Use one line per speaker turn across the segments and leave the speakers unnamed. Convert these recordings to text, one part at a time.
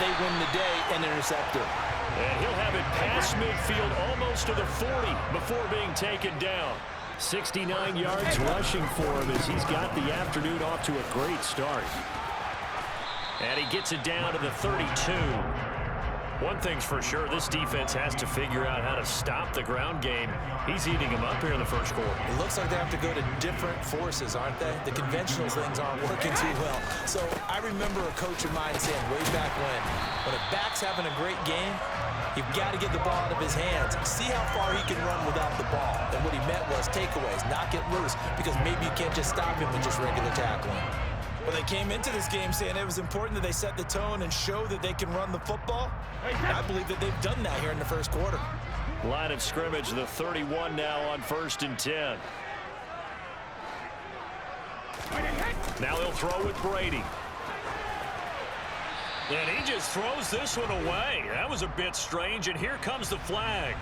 they win the day and intercept it.
And he'll have it past midfield almost to the 40 before being taken down. 69 yards rushing for him as he's got the afternoon off to a great start. And he gets it down to the 32. One thing's for sure, this defense has to figure out how to stop the ground game. He's eating him up here in the first quarter.
It looks like they have to go to different forces, aren't they? The conventional things aren't working too well. So I remember a coach of mine saying way back when a back's having a great game, you've got to get the ball out of his hands. See how far he can run without the ball. And what he meant was takeaways, knock it loose, because maybe you can't just stop him with just regular tackling. Well, they came into this game saying it was important that they set the tone and show that they can run the football. I believe that they've done that here in the first quarter.
Line of scrimmage, the 31 now on 1st and 10. Now he'll throw with Brady. And he just throws this one away. That was a bit strange, and here comes the flag.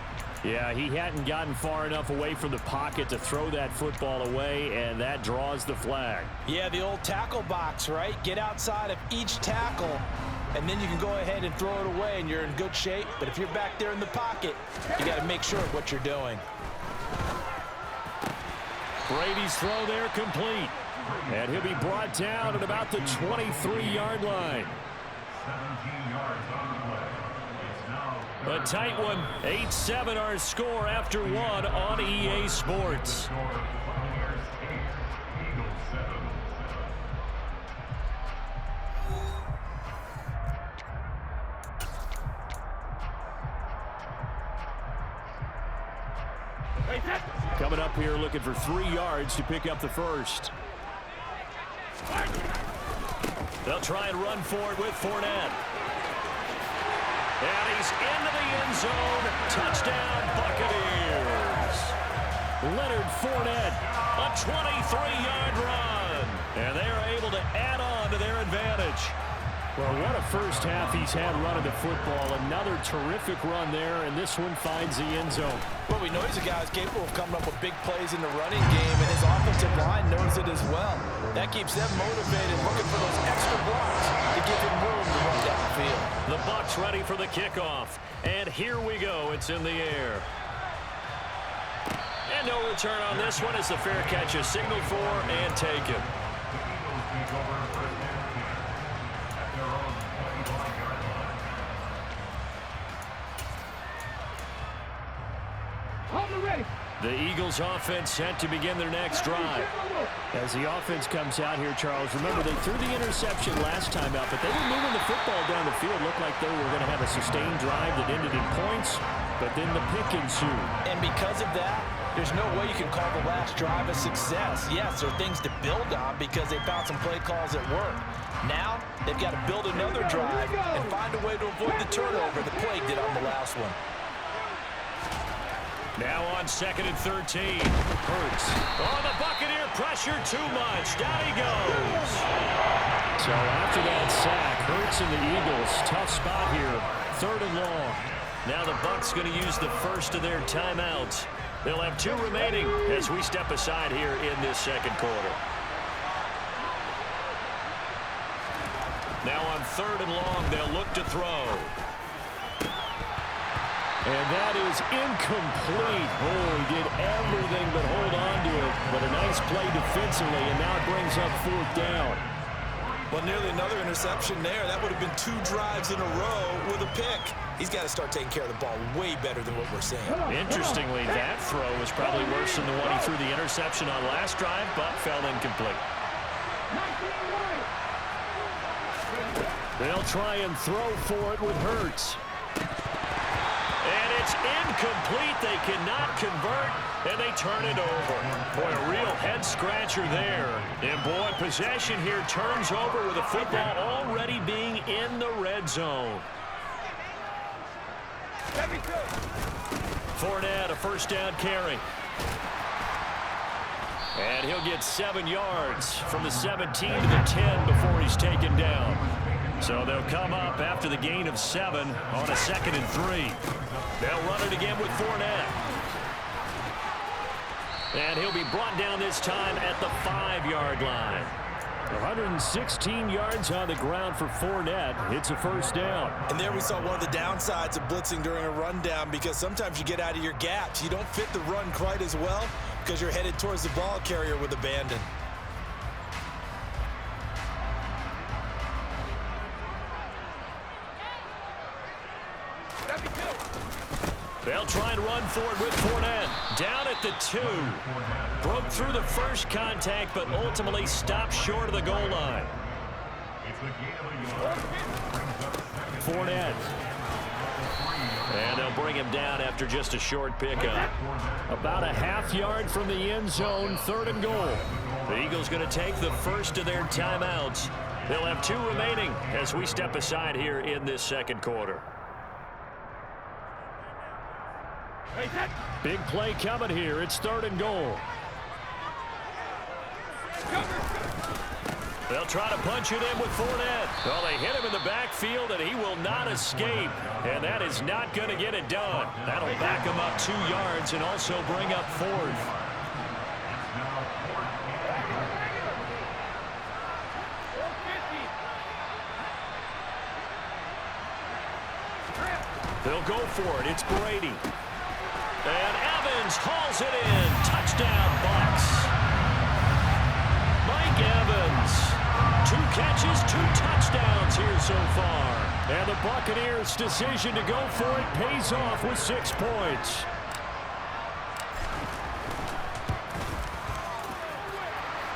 Yeah, he hadn't gotten far enough away from the pocket to throw that football away, and that draws the flag.
Yeah, the old tackle box, right? Get outside of each tackle, and then you can go ahead and throw it away, and you're in good shape. But if you're back there in the pocket, you got to make sure of what you're doing.
Brady's throw there complete. And he'll be brought down at about the 23-yard line.
17 yards on the play.
A tight one. 8-7 our score after one on EA Sports. Coming up here looking for 3 yards to pick up the first. They'll try and run for it with Fournette. And he's into the end zone. Touchdown, Buccaneers. Leonard Fournette, a 23-yard run. And they are able to add on to their advantage. Well, what a first half he's had running the football. Another terrific run there, and this one finds the end zone.
Well, we know he's a guy who's capable of coming up with big plays in the running game, and his offensive line knows it as well. That keeps them motivated, looking for those extra blocks to give him room to run down the field.
The Bucs ready for the kickoff, and here we go. It's in the air. And no return on this one as the fair catch is signaled for and taken. The Eagles offense set to begin their next drive. As the offense comes out here, Charles, remember they threw the interception last time out, but they were moving the football down the field. Looked like they were going to have a sustained drive that ended in points, but then the pick ensued.
And because of that, there's no way you can call the last drive a success. Yes, there are things to build on because they found some play calls that work. Now, they've got to build another drive and find a way to avoid the turnover the play did on the last one.
Now on 2nd and 13. Hurts. Oh, the Buccaneer pressure too much. Down he goes. So after that sack, Hurts and the Eagles, tough spot here. 3rd and long. Now the Bucs going to use the first of their timeouts. They'll have 2 remaining as we step aside here in this second quarter. Now on 3rd and long, they'll look to throw. And that is incomplete. Oh, he did everything but hold on to it. But a nice play defensively, and now it brings up 4th down.
Well, nearly another interception there. That would have been 2 drives in a row with a pick. He's got to start taking care of the ball way better than what we're seeing.
Interestingly, that throw was probably worse than the one he threw the interception on last drive, but fell incomplete. They'll try and throw for it with Hurts. And it's incomplete. They cannot convert, and they turn it over. Boy, a real head-scratcher there. And, boy, possession here turns over with the football already being in the red zone. Fournette, a first down carry. And he'll get 7 yards from the 17 to the 10 before he's taken down. So they'll come up after the gain of 7 on a 2nd and 3. They'll run it again with Fournette. And he'll be brought down this time at the 5-yard line. 116 yards on the ground for Fournette. It's a first down.
And there we saw one of the downsides of blitzing during a rundown, because sometimes you get out of your gaps. You don't fit the run quite as well because you're headed towards the ball carrier with abandon.
They'll try and run for it with Fournette. Down at the 2. Broke through the first contact, but ultimately stopped short of the goal line. Fournette. And they'll bring him down after just a short pickup. About a half yard from the end zone, 3rd and goal. The Eagles going to take the first of their timeouts. They'll have 2 remaining as we step aside here in this second quarter. Big play coming here. It's 3rd and goal. They'll try to punch it in with Fournette. Well, they hit him in the backfield, and he will not escape. And that is not going to get it done. That'll back him up 2 yards and also bring up 4th. They'll go for it. It's Brady. And Evans hauls it in. Touchdown, Bucs. Mike Evans. 2 catches, 2 touchdowns here so far. And the Buccaneers' decision to go for it pays off with 6 points.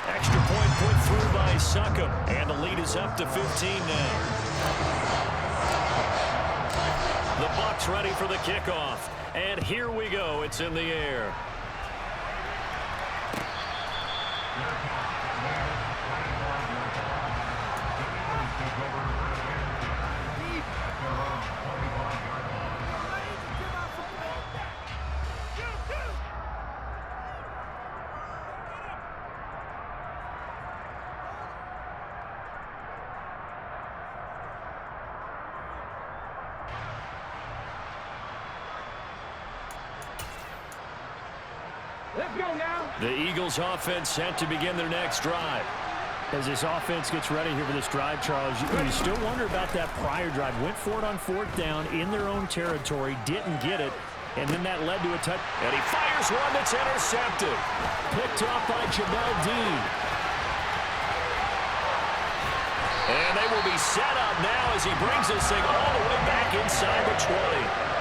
Extra point put through by Succop. And the lead is up to 15 now. The Bucs ready for the kickoff. And here we go. It's in the air. The Eagles offense set to begin their next drive.
As this offense gets ready here for this drive, Charles, you still wonder about that prior drive. Went for it on 4th down in their own territory, didn't get it, and then that led to a touch.
And he fires one that's intercepted.
Picked off by Jamel Dean.
And they will be set up now as he brings this thing all the way back inside the 20.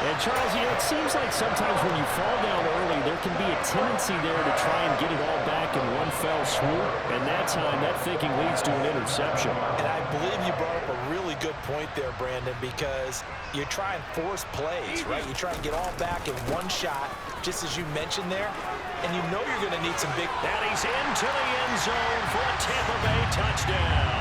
And, Charles, it seems like sometimes when you fall down early, there can be a tendency there to try and get it all back in one fell swoop. And that time, that thinking leads to an interception.
And I believe you brought up a really good point there, Brandon, because you try and force plays, right? You try and get all back in one shot, just as you mentioned there. And you know you're going to need some big...
And he's into the end zone for a Tampa Bay touchdown.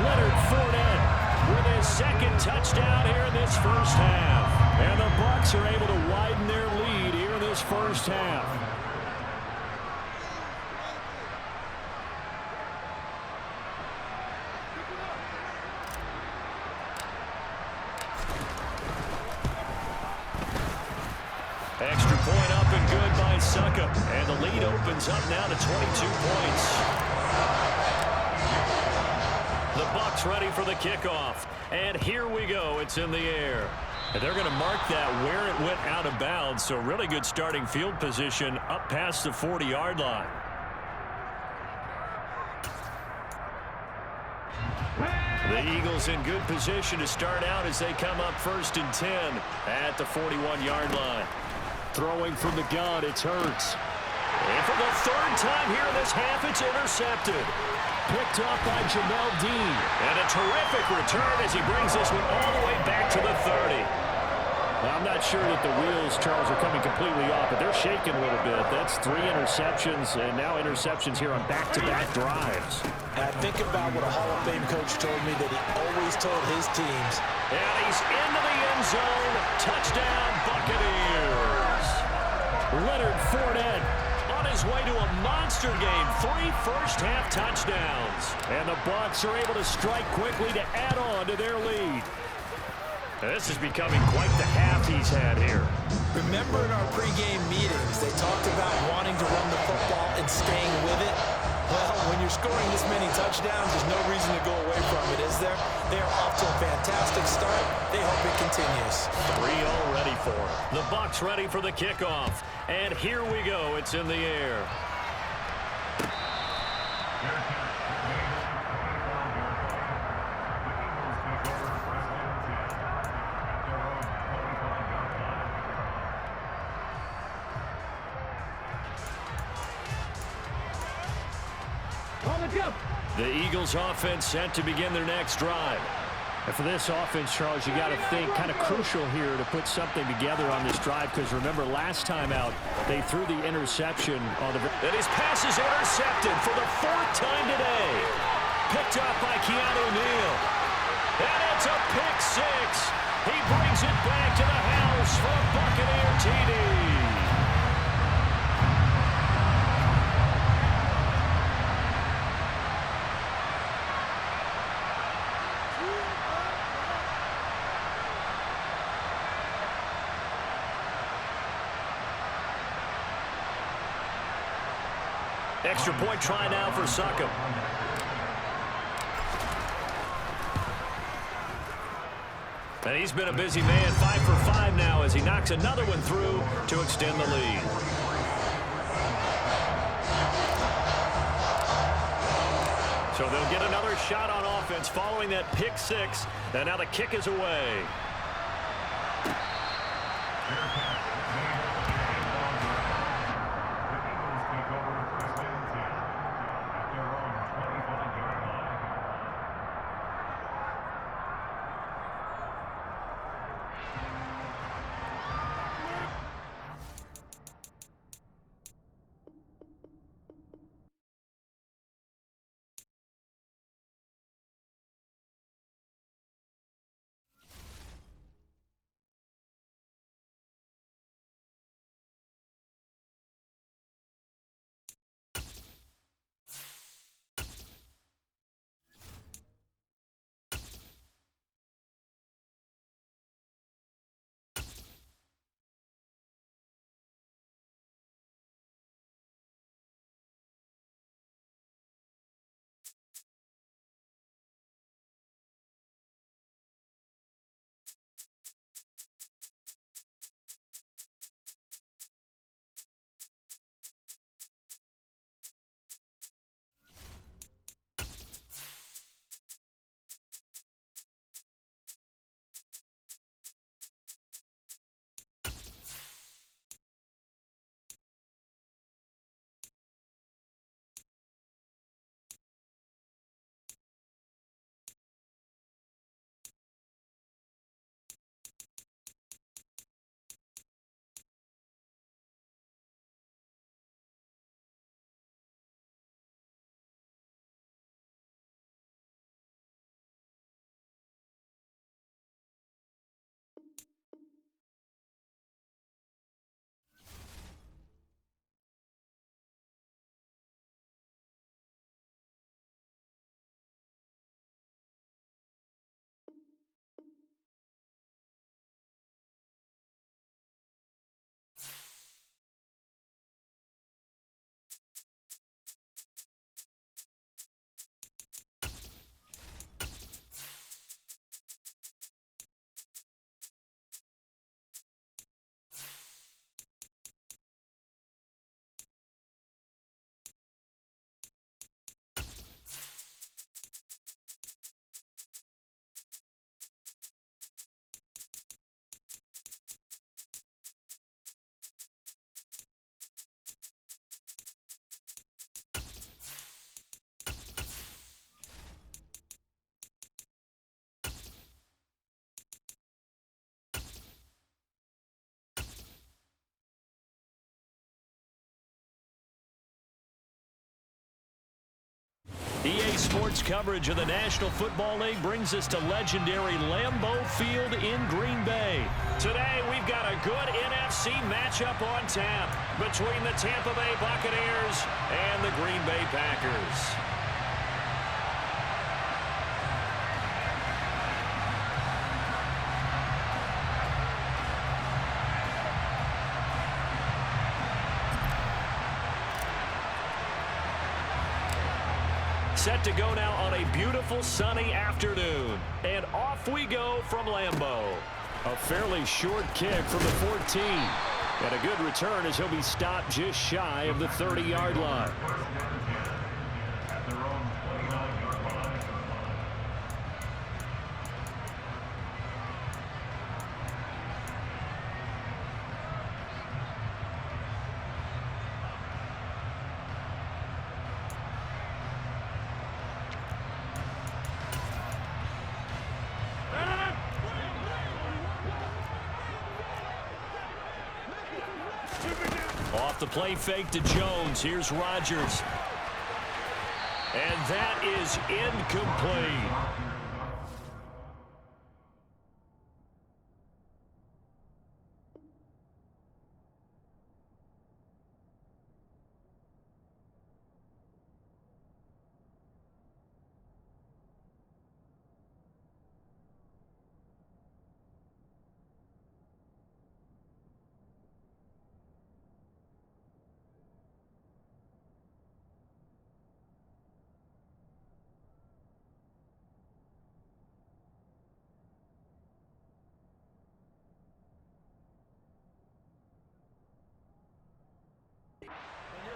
Leonard Fournette
with his 2nd touchdown here in this first half.
And the Bucs are able to widen their lead here in this first half.
Extra point up and good by Succop. And the lead opens up now to 22 points. The Bucs ready for the kickoff. And here we go. It's in the air. And they're going to mark that where it went out of bounds. So really good starting field position up past the 40-yard line. The Eagles in good position to start out as they come up 1st and 10 at the 41-yard line.
Throwing from the gun, it's Hurts.
And for the 3rd time here in this half, it's intercepted.
Picked off by Jamel Dean.
And a terrific return as he brings this one all the way back to the 30.
Now, I'm not sure that the wheels, Charles, are coming completely off, but they're shaking a little bit. That's 3 interceptions, and now interceptions here on back-to-back drives.
And I think about what a Hall of Fame coach told me that he always told his teams.
And he's into the end zone. Touchdown, Buccaneers.
Leonard Fournette
on his way to a monster game. 3 first-half touchdowns.
And the Bucs are able to strike quickly to add on to their lead.
This is becoming quite the half he's had here.
Remember in our pregame meetings, they talked about wanting to run the football and staying with it. Well, when you're scoring this many touchdowns, there's no reason to go away from it, is there? They're off to a fantastic start. They hope it continues.
3-0 ready for it. The Bucs ready for the kickoff. And here we go. It's in the air. The Eagles offense set to begin their next drive.
And for this offense, Charles, you got to think kind of crucial here to put something together on this drive, because remember last time out they threw the interception on the.
And his pass is intercepted for the 4th time today. Picked up by Keanu Neal. And it's a pick 6. He brings it back to the house for a Buccaneer TD. Extra point try now for Succop. And he's been a busy man, 5 for 5 now as he knocks another one through to extend the lead. So they'll get another shot on offense following that pick 6. And now the kick is away. EA Sports coverage of the National Football League brings us to legendary Lambeau Field in Green Bay. Today, we've got a good NFC matchup on tap between the Tampa Bay Buccaneers and the Green Bay Packers. Set to go now on a beautiful sunny afternoon. And off we go from Lambeau.
A fairly short kick from the 14. And a good return as he'll be stopped just shy of the 30-yard line.
At their own 29-yard line.
Off the play fake to Jones. Here's Rodgers. And that is incomplete.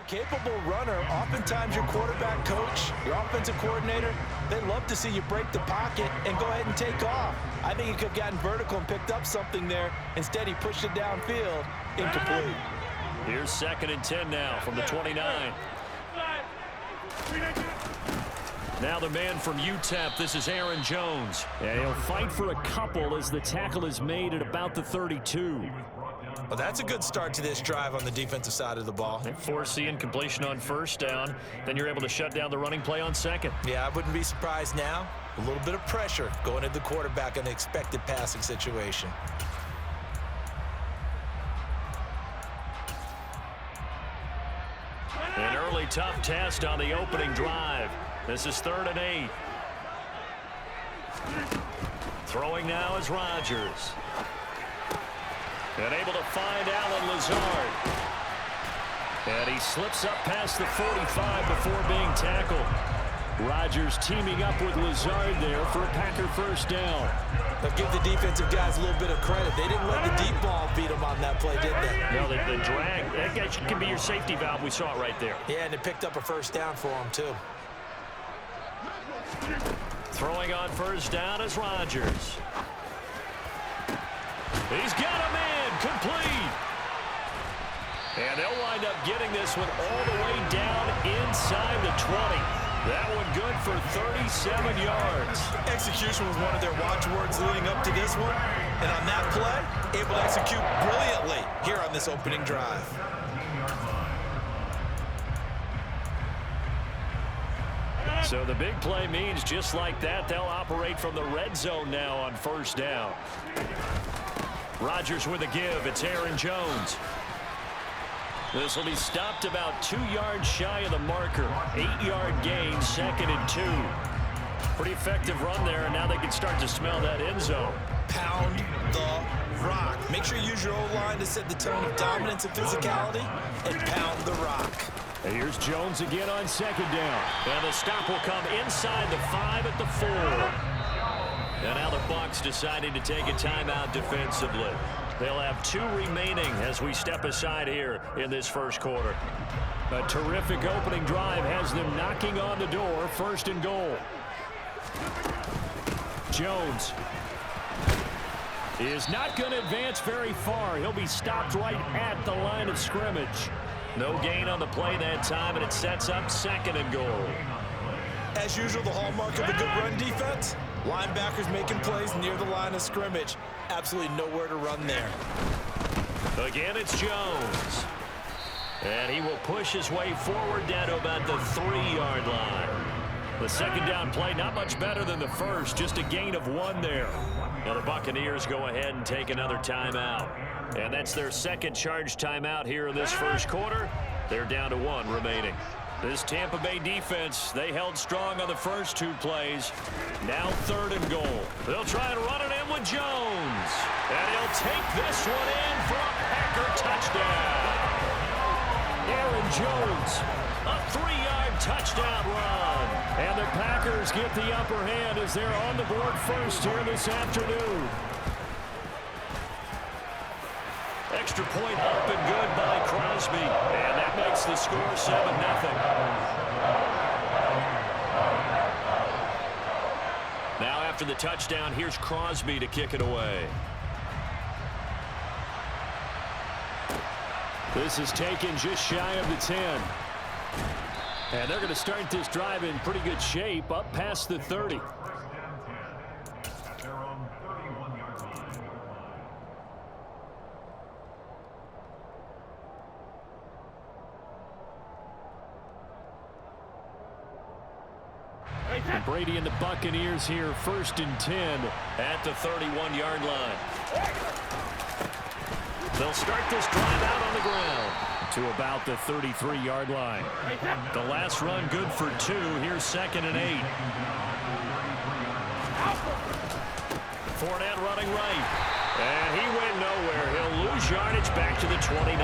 Capable runner, oftentimes your quarterback coach, your offensive coordinator, they love to see you break the pocket and go ahead and take off. I think he could have gotten vertical and picked up something there. Instead, he pushed it downfield, incomplete.
Here's 2nd and 10 now from the 29. Now the man from UTEP, this is Aaron Jones.
Yeah, he'll fight for a couple as the tackle is made at about the 32.
Well, that's a good start to this drive on the defensive side of the ball.
They force the incompletion on 1st down. Then you're able to shut down the running play on 2nd.
Yeah, I wouldn't be surprised now. A little bit of pressure going at the quarterback in the expected passing situation.
An early tough test on the opening drive. This is 3rd and 8. Throwing now is Rodgers. And able to find Alan Lazard. And he slips up past the 45 before being tackled. Rodgers teaming up with Lazard there for a Packer 1st down.
They'll give the defensive guys a little bit of credit. They didn't let the deep ball beat them on that play, did they?
No, the drag, that can be your safety valve. We saw it right there.
Yeah, and it picked up a 1st down for them, too.
Throwing on 1st down is Rodgers. He's got him in, complete. And they'll wind up getting this one all the way down inside the 20. That one good for 37 yards.
Execution was one of their watchwords leading up to this one. And on that play, able to execute brilliantly here on this opening drive.
So the big play means just like that, they'll operate from the red zone now on 1st down. Rodgers with a give. It's Aaron Jones. This will be stopped about 2 yards shy of the marker. 8-yard gain, 2nd and 2. Pretty effective run there, and now they can start to smell that end zone.
Pound the rock. Make sure you use your O-line to set the tone of dominance and physicality, and pound the rock.
And here's Jones again on 2nd down.
And the stop will come inside the 5 at the 4. And now the Bucs deciding to take a timeout defensively. They'll have 2 remaining as we step aside here in this 1st quarter.
A terrific opening drive has them knocking on the door. 1st and goal. Jones is not going to advance very far. He'll be stopped right at the line of scrimmage.
No gain on the play that time, and it sets up 2nd and goal.
As usual, the hallmark of a good run defense, linebackers making plays near the line of scrimmage. Absolutely nowhere to run there.
Again, it's Jones. And he will push his way forward down to about the 3-yard line. The 2nd down play, not much better than the 1st, just a gain of 1 there. Now the Buccaneers go ahead and take another timeout. And that's their 2nd charge timeout here in this 1st quarter. They're down to 1 remaining. This Tampa Bay defense, they held strong on the first 2 plays. Now 3rd and goal. They'll try and run it in with Jones. And he'll take this one in for a Packer touchdown.
Aaron Jones,
A 3-yard touchdown run. And the Packers get the upper hand as they're on the board first here this afternoon. Extra point up and good by Crosby. And that makes the score 7-0. Now after the touchdown, here's Crosby to kick it away. This is taken just shy of the 10. And they're going to start this drive in pretty good shape, up past the 30.
Their own 31-yard line.
And Brady and the Buccaneers here, 1st and 10 at the 31-yard line. They'll start this drive out on the ground to about the 33-yard line. The last run good for 2. Here's 2nd and 8. Fournette running right. And he went nowhere. He'll lose yardage back to the 29.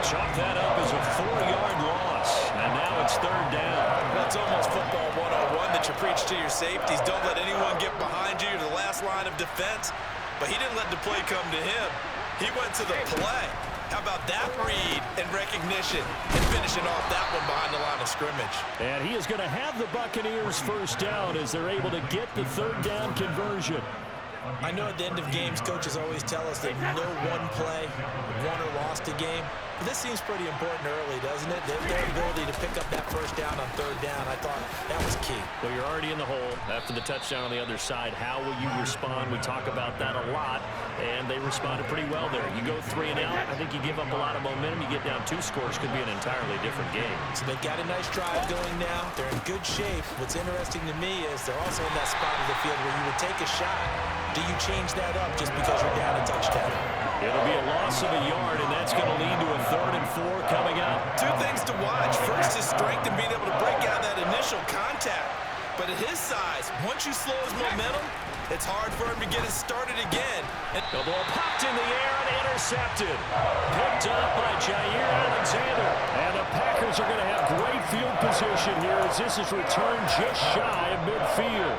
Chalk that up as a 4-yard loss. And now it's 3rd down.
That's almost football 101 that you preach to your safeties. Don't let anyone get behind you to the last line of defense. But he didn't let the play come to him. He went to the play. How about that read and recognition and finishing off that one behind the line of scrimmage.
And he is going to have the Buccaneers 1st down as they're able to get the 3rd down conversion.
I know at the end of games, coaches always tell us that no one play won or lost a game. But this seems pretty important early, doesn't it? Their ability to pick up that 1st down on 3rd down, I thought that was key.
Well, you're already in the hole after the touchdown on the other side. How will you respond? We talk about that a lot, and they responded pretty well there. You go 3 and out, I think you give up a lot of momentum. You get down 2 scores, could be an entirely different game.
So they've got a nice drive going now. They're in good shape. What's interesting to me is they're also in that spot of the field where you would take a shot. Do you change that up just because you're down a touchdown?
It'll be a loss of a yard, and that's going to lead to a 3rd and 4 coming up.
2 things to watch. First, his strength and being able to break out that initial contact. But at his size, once you slow his momentum, it's hard for him to get it started again. And
the ball popped in the air and intercepted. Picked up by Jair Alexander. And the Packers are going to have great field position here as this is returned just shy of midfield.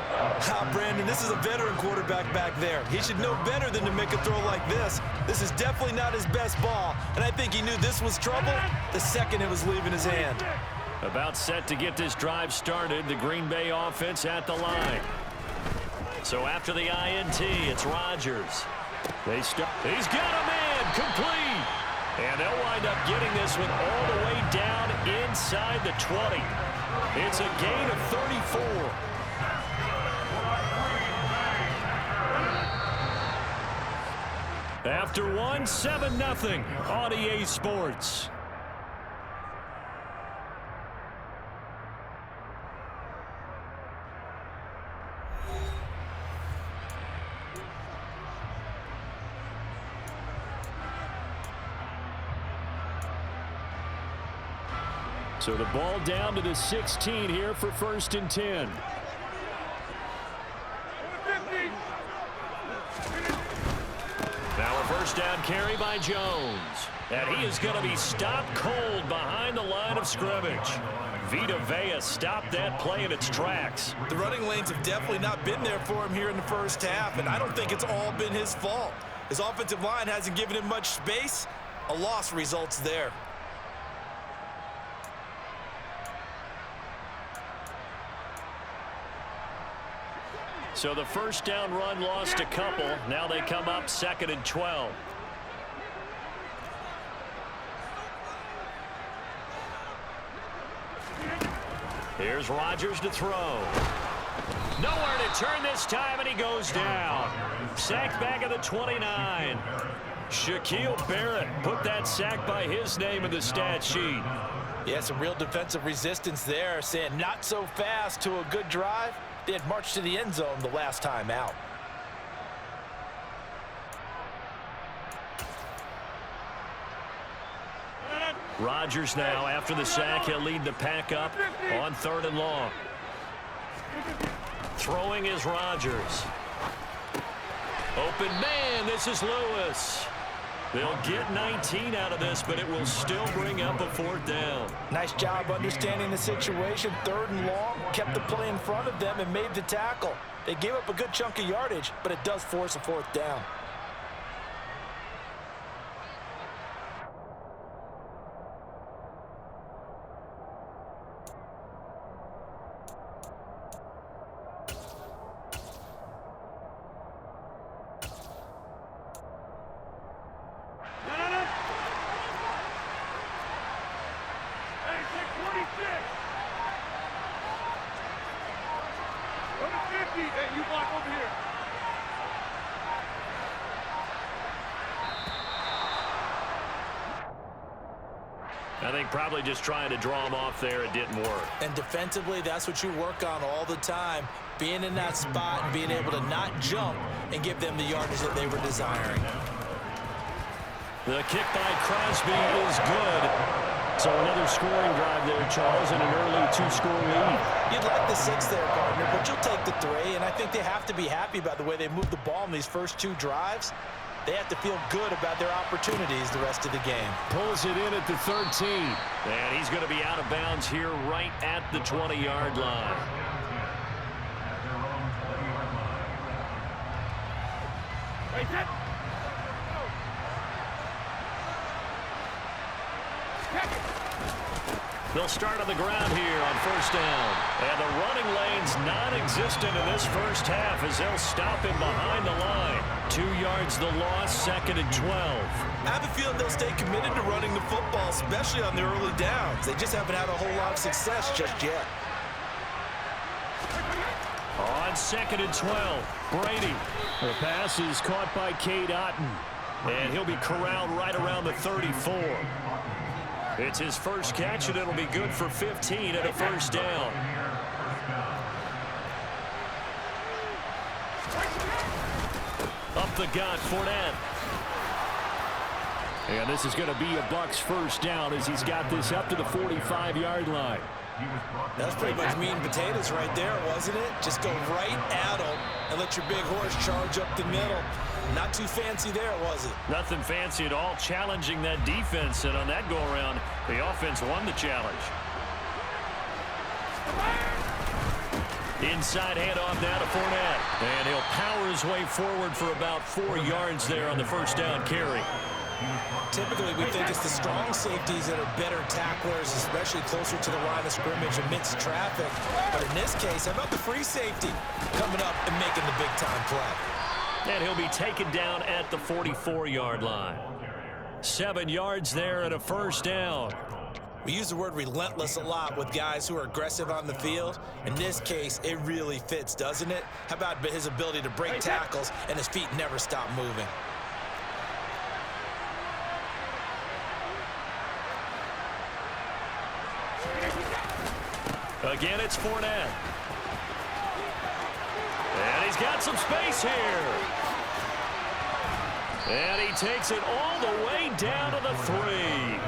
Brandon, this is a veteran quarterback back there. He should know better than to make a throw like this. This is definitely not his best ball, and I think he knew this was trouble the second it was leaving his hand.
About set to get this drive started, the Green Bay offense at the line. So after the INT, it's Rodgers. They start. He's got a man complete. And they'll wind up getting this one all the way down inside the 20. It's a gain of 34. After 1, 7-0 on EA Sports. So the ball down to the 16 here for 1st and 10. Now a 1st down carry by Jones. And he is going to be stopped cold behind the line of scrimmage. Vita Vea stopped that play in its tracks.
The running lanes have definitely not been there for him here in the 1st half, and I don't think it's all been his fault. His offensive line hasn't given him much space. A loss results there.
So the 1st down run lost a couple. Now they come up 2nd and 12. Here's Rodgers to throw. Nowhere to turn this time, and he goes down. Sacked back at the 29. Shaquille Barrett put that sack by his name in the stat sheet.
Yeah, some real defensive resistance there, saying not so fast to a good drive. They had marched to the end zone the last time out.
Rodgers now, after the sack, he'll lead the pack up on 3rd and long. Throwing is Rodgers. Open man, this is Lewis. They'll get 19 out of this, but it will still bring up a 4th down.
Nice job understanding the situation. 3rd and long, kept the play in front of them and made the tackle. They gave up a good chunk of yardage, but it does force a 4th down.
I think probably just trying to draw him off there, it didn't work.
And defensively, that's what you work on all the time. Being in that spot and being able to not jump and give them the yardage that they were desiring.
The kick by Crosby is good. So another scoring drive there, Charles, and an early 2-score lead.
You'd like the 6 there, partner, but you'll take the 3, and I think they have to be happy about the way they moved the ball in these first 2 drives. They have to feel good about their opportunities the rest of the game.
Pulls it in at the 13. And he's going to be out of bounds here right at the 20-yard line. They'll start on the ground here on 1st down. And the running lane's non-existent in this first half as they'll stop him behind the line. 2 yards the loss, 2nd and 12.
I have a feeling they'll stay committed to running the football, especially on the early downs. They just haven't had a whole lot of success just yet.
On 2nd and 12, Brady. The pass is caught by Cade Otton. And he'll be corralled right around the 34. It's his first catch, and it'll be good for 15 and a 1st down. Up the gut, Fournette. And this is going to be a Bucs 1st down as he's got this up to the 45-yard line.
That's pretty much meat and potatoes right there, wasn't it? Just go right at them and let your big horse charge up the middle. Not too fancy there, was it?
Nothing fancy at all, challenging that defense. And on that go-around, the offense won the challenge. Inside handoff now to Fournette. And he'll power his way forward for about 4 yards there on the 1st down carry.
Typically, we think it's the strong safeties that are better tacklers, especially closer to the line of scrimmage amidst traffic. But in this case, how about the free safety coming up and making the big-time play?
And he'll be taken down at the 44-yard line. 7 yards there and a 1st down.
We use the word relentless a lot with guys who are aggressive on the field. In this case, it really fits, doesn't it? How about his ability to break tackles and his feet never stop moving?
Again, it's Fournette. And he's got some space here. And he takes it all the way down to the 3.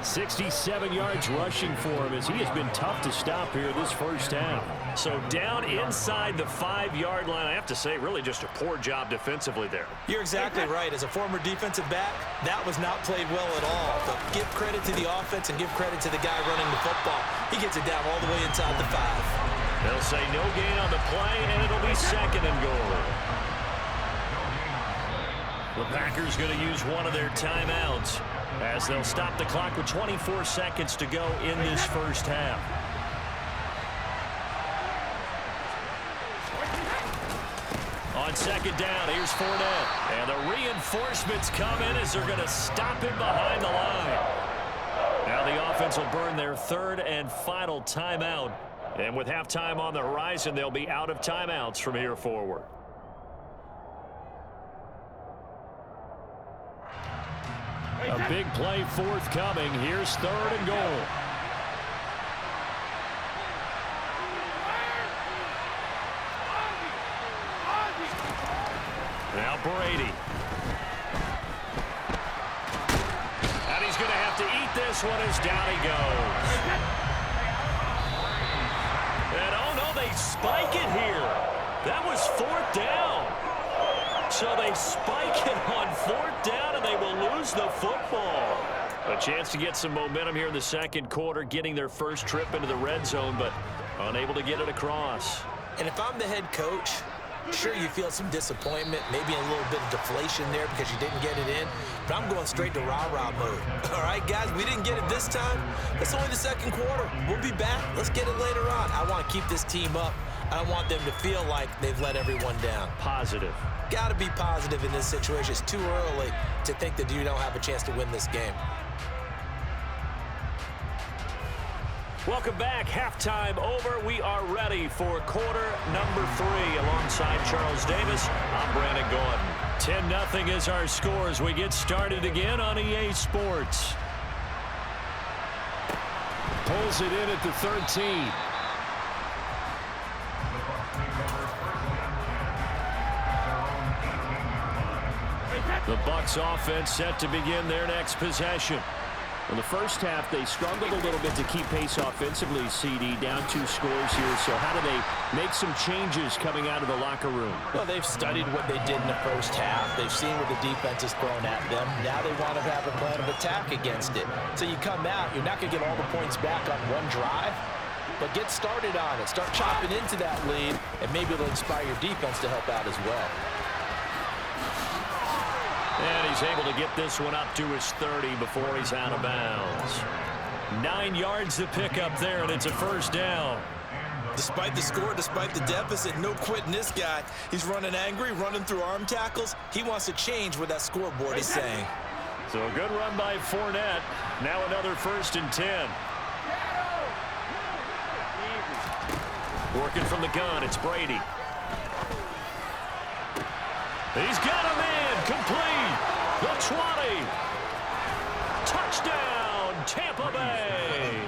67 yards rushing for him as he has been tough to stop here this first half. So down inside the 5-yard line, I have to say, really just a poor job defensively there.
You're exactly right. As a former defensive back, that was not played well at all. But give credit to the offense and give credit to the guy running the football. He gets it down all the way inside the 5.
They'll say no gain on the play, and it'll be 2nd and goal. The Packers going to use one of their timeouts as they'll stop the clock with 24 seconds to go in this first half. On 2nd down, here's Fournette. And the reinforcements come in as they're going to stop him behind the line. Now the offense will burn their 3rd and final timeout. And with halftime on the horizon, they'll be out of timeouts from here forward. A big play forthcoming. Here's 3rd and goal. Now Brady. And he's going to have to eat this one as down he goes. And oh no, they spike it here. That was 4th down. So they spike it on 4th down, and they will lose the football. A chance to get some momentum here in the second quarter, getting their first trip into the red zone, but unable to get it across.
And if I'm the head coach, sure, you feel some disappointment, maybe a little bit of deflation there because you didn't get it in, but I'm going straight to rah-rah mode. All right, guys, we didn't get it this time. It's only the second quarter. We'll be back. Let's get it later on. I want to keep this team up. I don't want them to feel like they've let everyone down.
Positive.
Got to be positive in this situation. It's too early to think that you don't have a chance to win this game.
Welcome back. Halftime over. We are ready for quarter number 3. Alongside Charles Davis, I'm Brandon Gordon. 10-0 is our score as we get started again on EA Sports.
Pulls it in at the 13.
The Bucs offense set to begin their next possession.
In the first half, they struggled a little bit to keep pace offensively, CD, down 2 scores here. So how do they make some changes coming out of the locker room?
Well, they've studied what they did in the first half. They've seen what the defense has thrown at them. Now they want to have a plan of attack against it. So you come out, you're not going to get all the points back on one drive, but get started on it. Start chopping into that lead, and maybe it'll inspire your defense to help out as well.
And he's able to get this one up to his 30 before he's out of bounds. 9 yards to pick up there, and it's a first down.
Despite the score, despite the deficit, no quitting this guy. He's running angry, running through arm tackles. He wants to change what that scoreboard is saying.
So a good run by Fournette. Now another 1st and 10. Working from the gun, it's Brady. He's got him in, complete, the 20. Touchdown, Tampa Bay.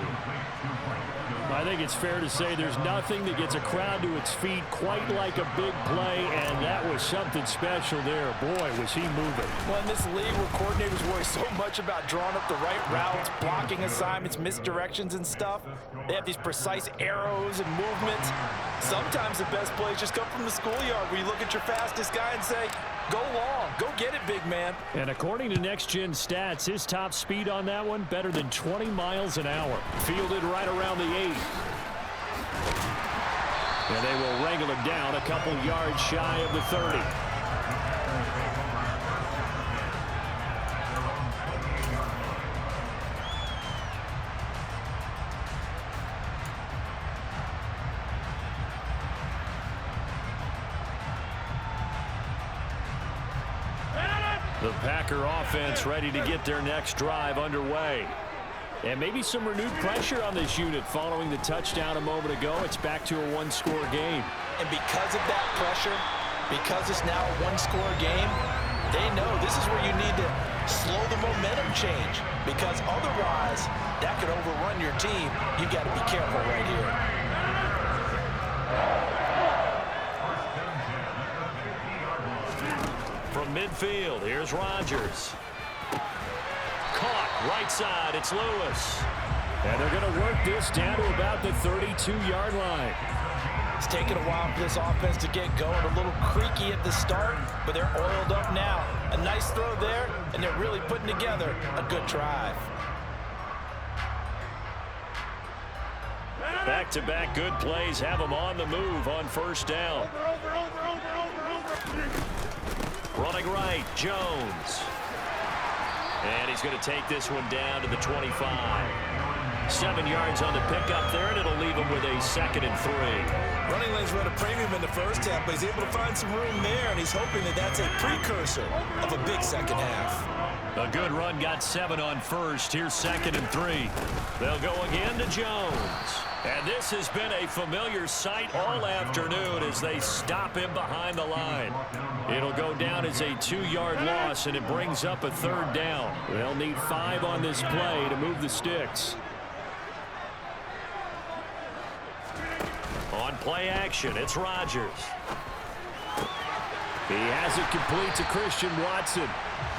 I think it's fair to say there's nothing that gets a crowd to its feet quite like a big play, and that was something special there. Boy, was he moving.
Well, in this league where coordinators worry so much about drawing up the right routes, blocking assignments, misdirections and stuff, they have these precise arrows and movements. Sometimes the best plays just come from the schoolyard where you look at your fastest guy and say, go long, go get it, big man.
And according to Next Gen Stats, his top speed on that one, better than 20 miles an hour. Fielded right around the 8. And they will wrangle him down a couple yards shy of the 30. The Packer offense ready to get their next drive underway. And maybe some renewed pressure on this unit following the touchdown a moment ago. It's back to a one-score game.
And because of that pressure, because it's now a one-score game, they know this is where you need to slow the momentum change, because otherwise that could overrun your team. You've got to be careful right here.
From midfield, here's Rodgers. Caught, right side, it's Lewis.
And they're going to work this down to about the 32-yard line.
It's taken a while for this offense to get going. A little creaky at the start, but they're oiled up now. A nice throw there, and they're really putting together a good drive.
Back-to-back good plays have them on the move on first down. Running right, Jones. And he's going to take this one down to the 25. 7 yards on the pickup there, and it'll leave him with a 2nd and 3.
Running lanes were at a premium in the first half, but he's able to find some room there, and he's hoping that that's a precursor of a big second half.
A good run, got 7 on first. Here's 2nd and 3. They'll go again to Jones. And this has been a familiar sight all afternoon as they stop him behind the line. It'll go down as a 2-yard loss, and it brings up a 3rd down. They'll need 5 on this play to move the sticks. On play action, it's Rodgers.
He has it complete to Christian Watson.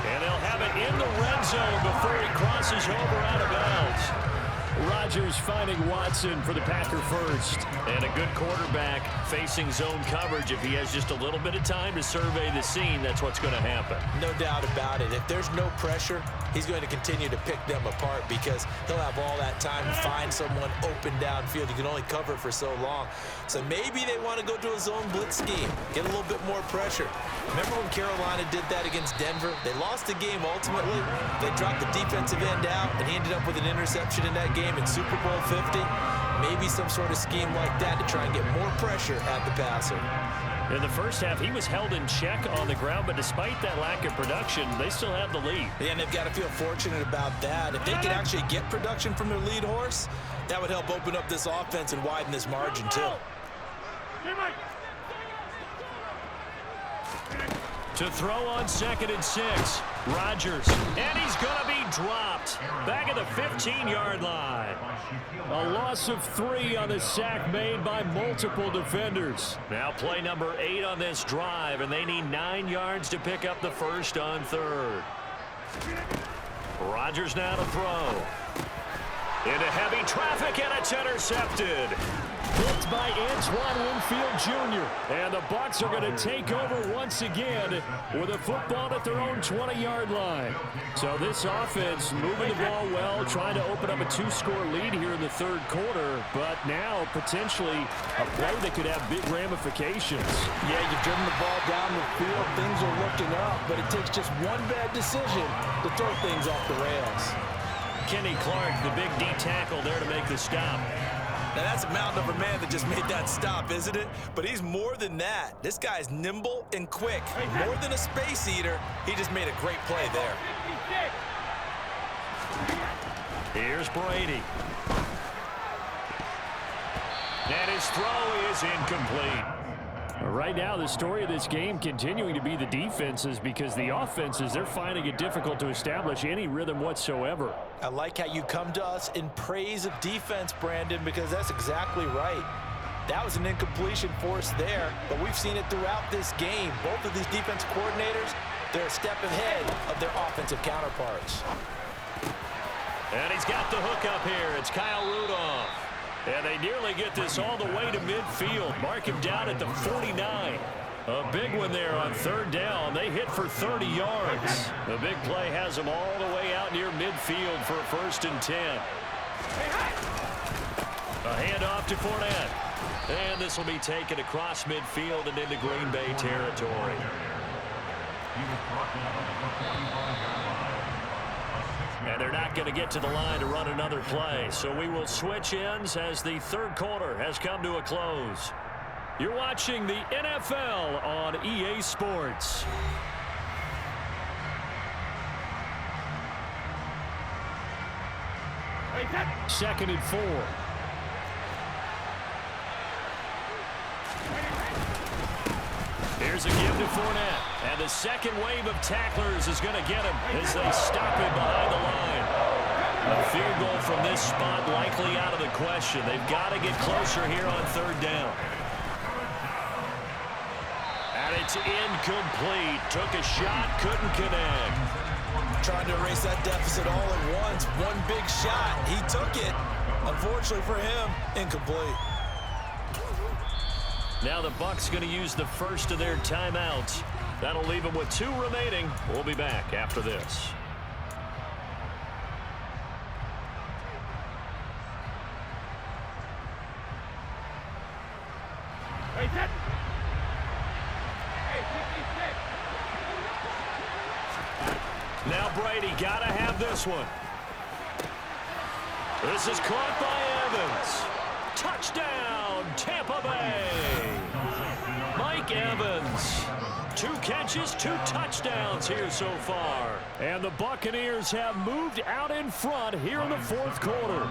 And they'll have it in the red zone before he crosses over out of bounds. Rodgers finding Watson for the Packer first.
And a good quarterback facing zone coverage. If he has just a little bit of time to survey the scene, that's what's going to happen.
No doubt about it. If there's no pressure, he's going to continue to pick them apart because he'll have all that time to find someone open downfield. You can only cover for so long. So maybe they want to go to a zone blitz scheme, get a little bit more pressure. Remember when Carolina did that against Denver? They lost the game ultimately. They dropped the defensive end out, and he ended up with an interception in that game in Super Bowl 50. Maybe some sort of scheme like that to try and get more pressure at the passer.
In the first half, he was held in check on the ground, but despite that lack of production, they still have the lead.
And they've got to feel fortunate about that. If they could actually get production from their lead horse, that would help open up this offense and widen this margin too.
To throw on 2nd and 6, Rodgers, and he's going to be dropped back at the 15-yard line. A loss of 3 on the sack made by multiple defenders. Now play number 8 on this drive, and they need 9 yards to pick up the first on 3rd. Rodgers now to throw. Into heavy traffic, and it's intercepted. Picked by Antoine Winfield Jr. And the Bucs are going to take over once again with a football at their own 20-yard line. So this offense moving the ball well, trying to open up a 2-score lead here in the 3rd quarter, but now potentially a play that could have big ramifications.
Yeah, you've driven the ball down the field. Things are looking up, but it takes just one bad decision to throw things off the rails.
Kenny Clark, the big D tackle there to make the stop.
Now that's a mountain of a man that just made that stop, isn't it? But he's more than that. This guy's nimble and quick. More than a space eater, he just made a great play there.
Here's Brady. And his throw is incomplete. Right now, the story of this game continuing to be the defenses because the offenses, they're finding it difficult to establish any rhythm whatsoever.
I like how you come to us in praise of defense, Brandon, because that's exactly right. That was an incompletion forced there, but we've seen it throughout this game. Both of these defense coordinators, they're a step ahead of their offensive counterparts.
And he's got the hook up here. It's Kyle Rudolph. And they nearly get this all the way to midfield. Mark him down at the 49. A big one there on 3rd down. They hit for 30 yards. The big play has them all the way out near midfield for a 1st and 10. A handoff to Fournette. And this will be taken across midfield and into Green Bay territory. And they're not going to get to the line to run another play. So we will switch ends as the 3rd quarter has come to a close. You're watching the NFL on EA Sports. Second and 4. Here's a give to Fournette. And the second wave of tacklers is going to get him as they stop him behind the line. A field goal from this spot likely out of the question. They've got to get closer here on 3rd down. And it's incomplete. Took a shot, couldn't connect.
Trying to erase that deficit all at once. One big shot. He took it. Unfortunately for him, incomplete.
Now the Bucs going to use the first of their timeouts. That'll leave them with 2 remaining. We'll be back after this. Now Brady got to have this one. This is caught by Evans. Touchdown, Tampa Bay. Mike Evans. 2 catches, 2 touchdowns here so far. And the Buccaneers have moved out in front here in the 4th quarter.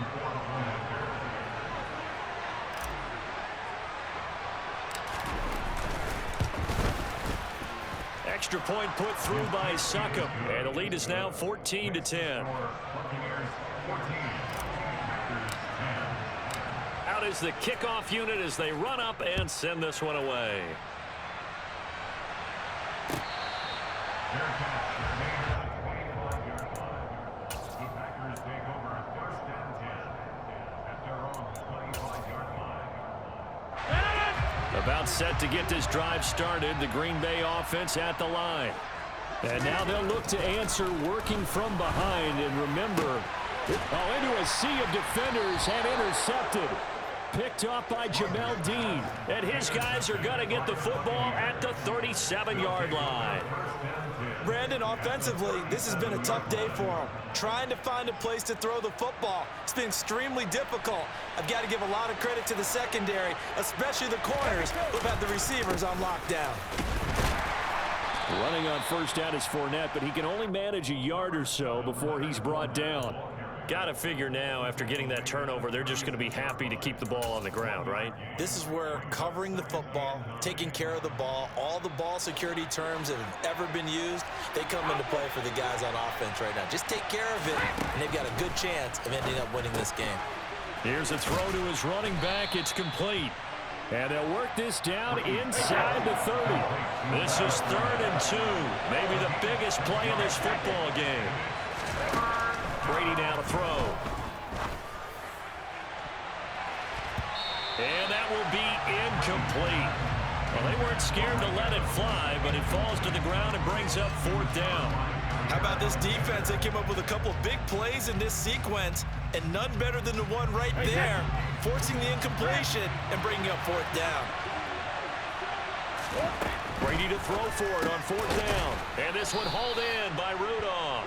Extra point put through by Succop. And the lead is now 14-10. Out is the kickoff unit as they run up and send this one away. About set to get this drive started, the Green Bay offense at the line. And now they'll look to answer working from behind. And remember, into a sea of defenders and intercepted. Picked off by Jamel Dean. And his guys are going to get the football at the 37-yard line.
Brandon, offensively, this has been a tough day for him. Trying to find a place to throw the football. It's been extremely difficult. I've got to give a lot of credit to the secondary, especially the corners who've had the receivers on lockdown.
Running on first down is Fournette, but he can only manage a yard or so before he's brought down.
Got to figure now, after getting that turnover, they're just going to be happy to keep the ball on the ground, right?
This is where covering the football, taking care of the ball, all the ball security terms that have ever been used, they come into play for the guys on offense right now. Just take care of it, and they've got a good chance of ending up winning this game.
Here's a throw to his running back. It's complete. And they'll work this down inside the 30.
This is 3rd and 2. Maybe the biggest play in this football game. Brady now to throw. And that will be incomplete. Well, they weren't scared to let it fly, but it falls to the ground and brings up 4th down.
How about this defense? They came up with a couple big plays in this sequence, and none better than the one right there, forcing the incompletion and bringing up 4th down.
Brady to throw for it on 4th down. And this one hauled in by Rudolph.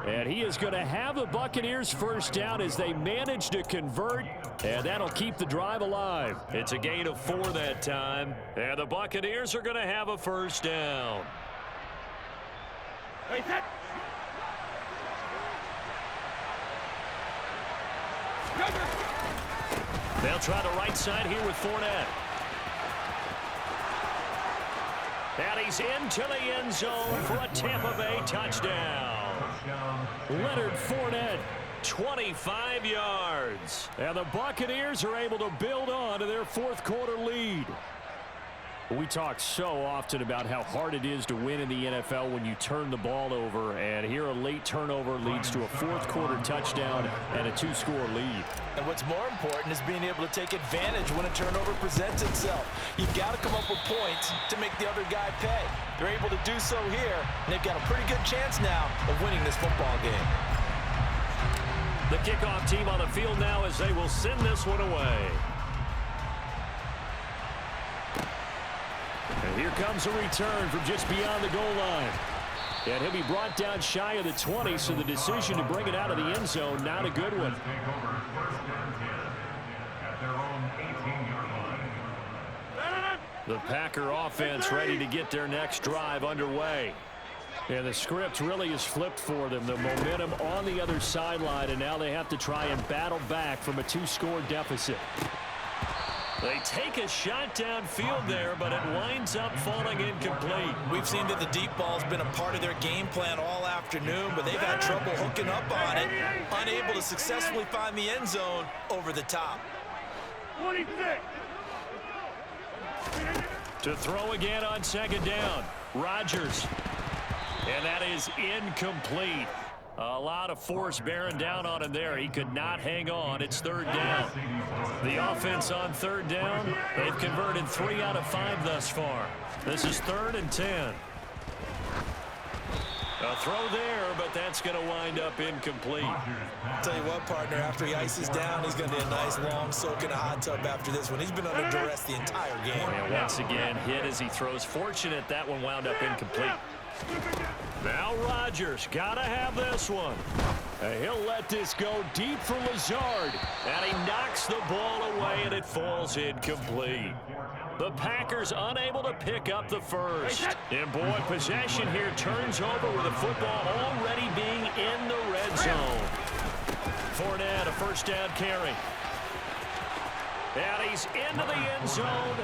And he is going to have the Buccaneers first down as they manage to convert, and that'll keep the drive alive.
It's a gain of 4 that time, and the Buccaneers are going to have a first down. They'll try the right side here with Fournette. And he's into the end zone for a Tampa Bay touchdown. Leonard Fournette, 25 yards.
And the Buccaneers are able to build on to their 4th quarter lead. We talk so often about how hard it is to win in the NFL when you turn the ball over, and here a late turnover leads to a 4th quarter touchdown and a 2-score lead.
And what's more important is being able to take advantage when a turnover presents itself. You've got to come up with points to make the other guy pay. They're able to do so here, and they've got a pretty good chance now of winning this football game.
The kickoff team on the field now as they will send this one away.
And here comes a return from just beyond the goal line. And he'll be brought down shy of the 20, so the decision to bring it out of the end zone, not a good one. The Packer offense ready to get their next drive underway. And the script really is flipped for them. The momentum on the other sideline, and now they have to try and battle back from a 2-score deficit.
They take a shot downfield there, but it winds up falling incomplete.
We've seen that the deep ball's been a part of their game plan all afternoon, but they've had trouble hooking up on it, unable to successfully find the end zone over the top.
To throw again on 2nd down, Rodgers. And that is incomplete. A lot of force bearing down on him there. He could not hang on. It's 3rd down. The offense on 3rd down, they've converted 3 out of 5 thus far. This is 3rd and 10. A throw there, but that's going to wind up incomplete.
Tell you what, partner, after he ices down, he's going to do a nice long soak in a hot tub after this one. He's been under duress the entire game.
And once again, hit as he throws. Fortunate that one wound up incomplete.
Now Rodgers got to have this one. And he'll let this go deep for Lazard.
And he knocks the ball away, and it falls incomplete. The Packers unable to pick up the first. And boy, possession here turns over with the football already being in the red zone.
Fournette, a first down carry.
And he's into the end zone.